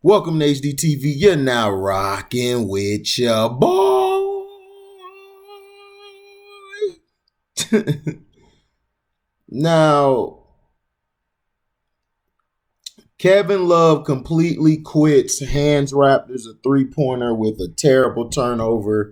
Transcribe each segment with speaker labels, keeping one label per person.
Speaker 1: Welcome to HDTV. You're now rocking with your boy. Now, Kevin Love completely quits. Hands Raptors a three-pointer with a terrible turnover.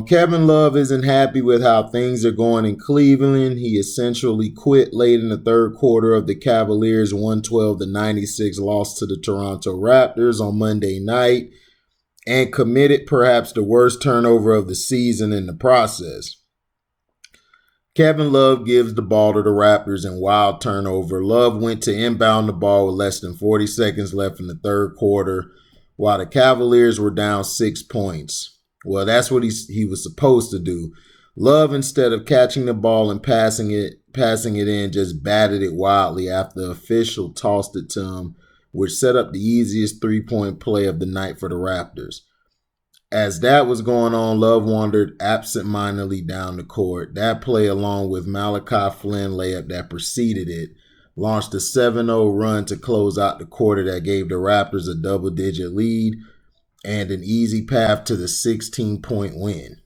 Speaker 1: Kevin Love isn't happy with how things are going in Cleveland. He essentially quit late in the third quarter of the Cavaliers' 112-96 loss to the Toronto Raptors on Monday night and committed perhaps the worst turnover of the season in the process. Kevin Love gives the ball to the Raptors in wild turnover. Love went to inbound the ball with less than 40 seconds left in the third quarter while the Cavaliers were down 6 points. Well, that's what he was supposed to do. Love, instead of catching the ball and passing it in, just batted it wildly after the official tossed it to him, which set up the easiest three-point play of the night for the Raptors. As that was going on, Love wandered absent-mindedly down the court. That play, along with Malachi Flynn layup that preceded it, launched a 7-0 run to close out the quarter that gave the Raptors a double-digit lead and an easy path to the 16-point win.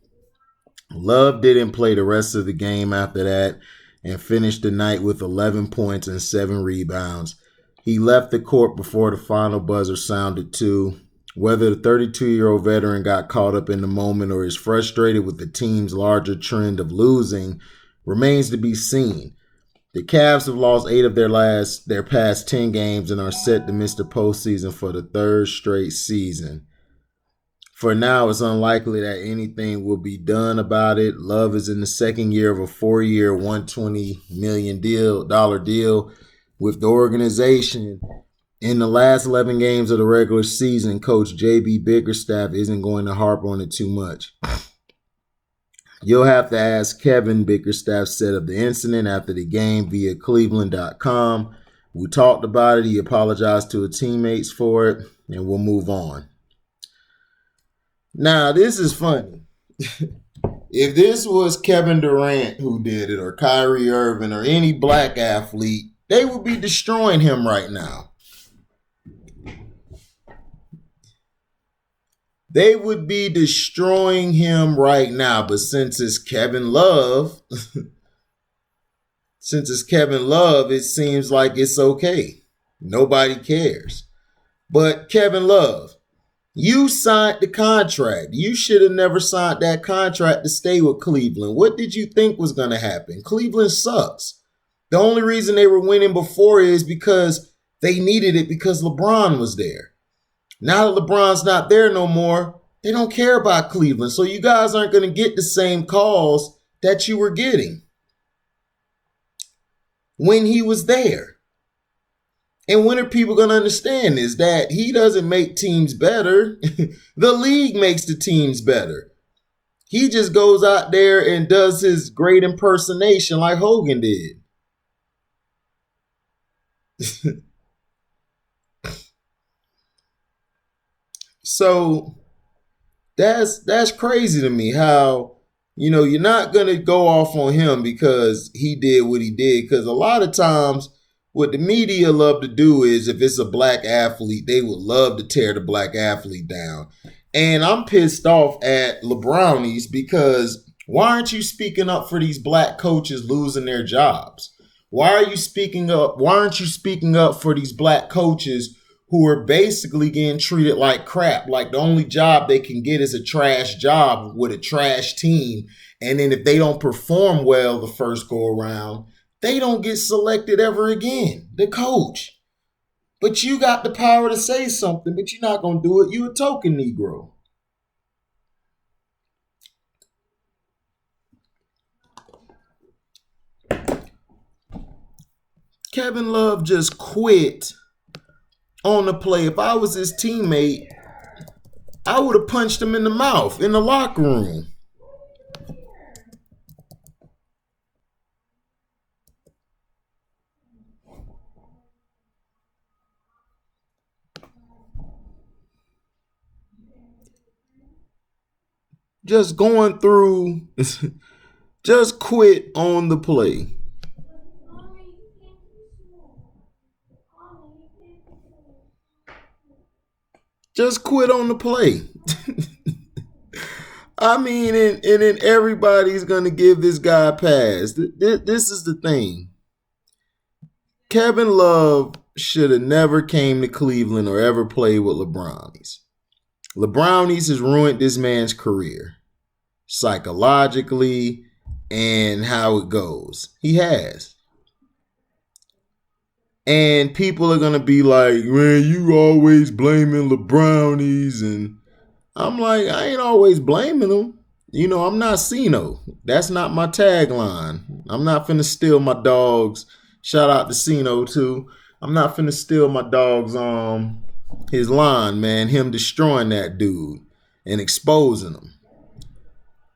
Speaker 1: Love didn't play the rest of the game after that and finished the night with 11 points and 7 rebounds. He left the court before the final buzzer sounded too. Whether the 32-year-old veteran got caught up in the moment or is frustrated with the team's larger trend of losing remains to be seen. The Cavs have lost 8 of their past 10 games and are set to miss the postseason for the third straight season. For now, it's unlikely that anything will be done about it. Love is in the second year of a 4-year, $120 million deal with the organization. In the last 11 games of the regular season, Coach J.B. Bickerstaff isn't going to harp on it too much. You'll have to ask Kevin. Bickerstaff said of the incident after the game via cleveland.com. We talked about it. He apologized to his teammates for it, and we'll move on. Now, this is funny. If this was Kevin Durant who did it, or Kyrie Irving, or any black athlete, they would be destroying him right now. They would be destroying him right now. But since it's Kevin Love, it seems like it's okay. Nobody cares. But Kevin Love, you signed the contract. You should have never signed that contract to stay with Cleveland. What did you think was going to happen? Cleveland sucks. The only reason they were winning before is because they needed it because LeBron was there. Now that LeBron's not there no more, they don't care about Cleveland. So you guys aren't going to get the same calls that you were getting when he was there. And when are people going to understand is that he doesn't make teams better. The league makes the teams better. He just goes out there and does his great impersonation like Hogan did. So that's crazy to me how, you're not going to go off on him because he did what he did. Because a lot of times what the media love to do is if it's a black athlete, they would love to tear the black athlete down. And I'm pissed off at LeBrownies because why aren't you speaking up for these black coaches losing their jobs? Why aren't you speaking up for these black coaches who are basically getting treated like crap? Like the only job they can get is a trash job with a trash team. And then if they don't perform well the first go around, they don't get selected ever again, the coach. But you got the power to say something, but you're not going to do it. You're a token Negro. Kevin Love just quit on the play. If I was his teammate, I would have punched him in the mouth in the locker room. Just going through, just quit on the play. Just quit on the play. I mean, and then everybody's going to give this guy a pass. This is the thing. Kevin Love should have never came to Cleveland or ever played with LeBrownies. LeBrownies has ruined this man's career psychologically and how it goes. He has. And people are going to be like, man, you always blaming LeBrownies. And I'm like, I ain't always blaming them. You know, I'm not Cino. That's not my tagline. I'm not finna steal my dogs. Shout out to Cino too. I'm not finna steal my dog's his line, man. Him destroying that dude and exposing him.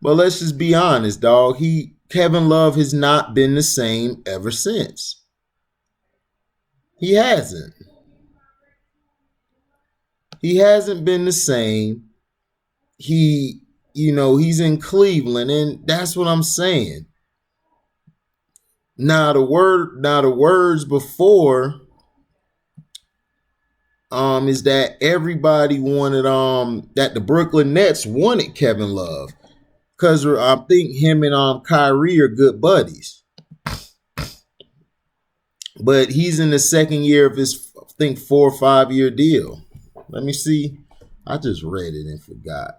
Speaker 1: But let's just be honest, dog. Kevin Love has not been the same ever since. He hasn't. He hasn't been the same. He's in Cleveland, and that's what I'm saying. Now the words before is that everybody wanted that the Brooklyn Nets wanted Kevin Love because I think him and Kyrie are good buddies. But he's in the second year of his, I think, 4 or 5 year deal. Let me see. I just read it and forgot.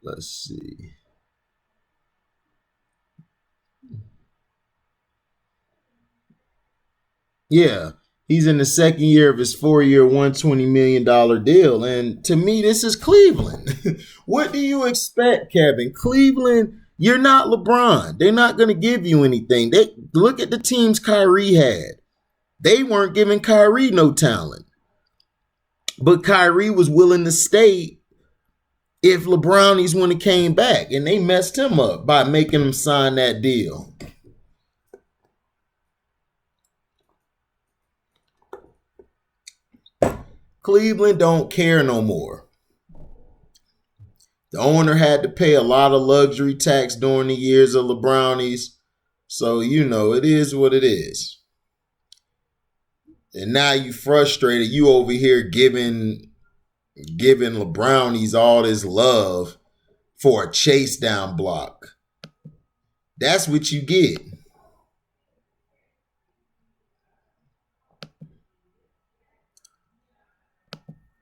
Speaker 1: Let's see. Yeah, he's in the second year of his 4-year, $120 million deal. And to me, this is Cleveland. What do you expect, Kevin? Cleveland, you're not LeBron. They're not going to give you anything. Look at the teams Kyrie had. They weren't giving Kyrie no talent. But Kyrie was willing to stay if LeBrownies when he came back. And they messed him up by making him sign that deal. Cleveland don't care no more. The owner had to pay a lot of luxury tax during the years of LeBrownies. So, it is what it is. And now you frustrated. You over here giving LeBrownies all this love for a chase down block. That's what you get.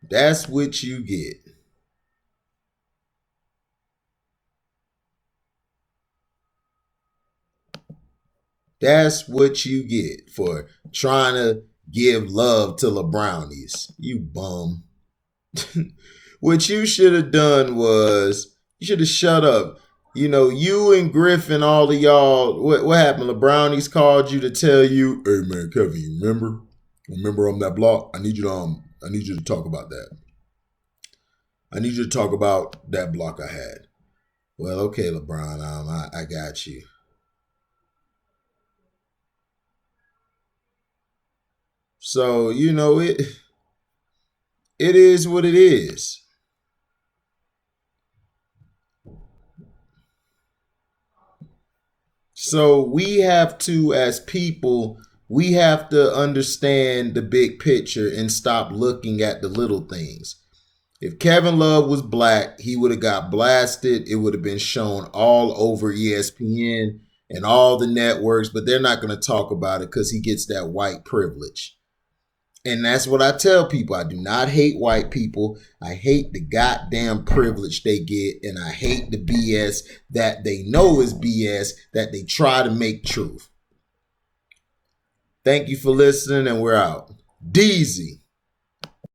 Speaker 1: That's what you get. That's what you get for trying to give love to LeBrownies. You bum. What you should have done was you should have shut up. You and Griffin, all of y'all, what happened? LeBrownies called you to tell you, hey man, Kevin, you remember on that block? I need you to talk about that. I need you to talk about that block I had. Well, okay, LeBron, I got you. So, it is what it is. So we have to, as people, we have to understand the big picture and stop looking at the little things. If Kevin Love was black, he would have got blasted. It would have been shown all over ESPN and all the networks, but they're not going to talk about it because he gets that white privilege. And that's what I tell people. I do not hate white people. I hate the goddamn privilege they get, and I hate the BS that they know is BS that they try to make truth. Thank you for listening, and we're out. Deezy.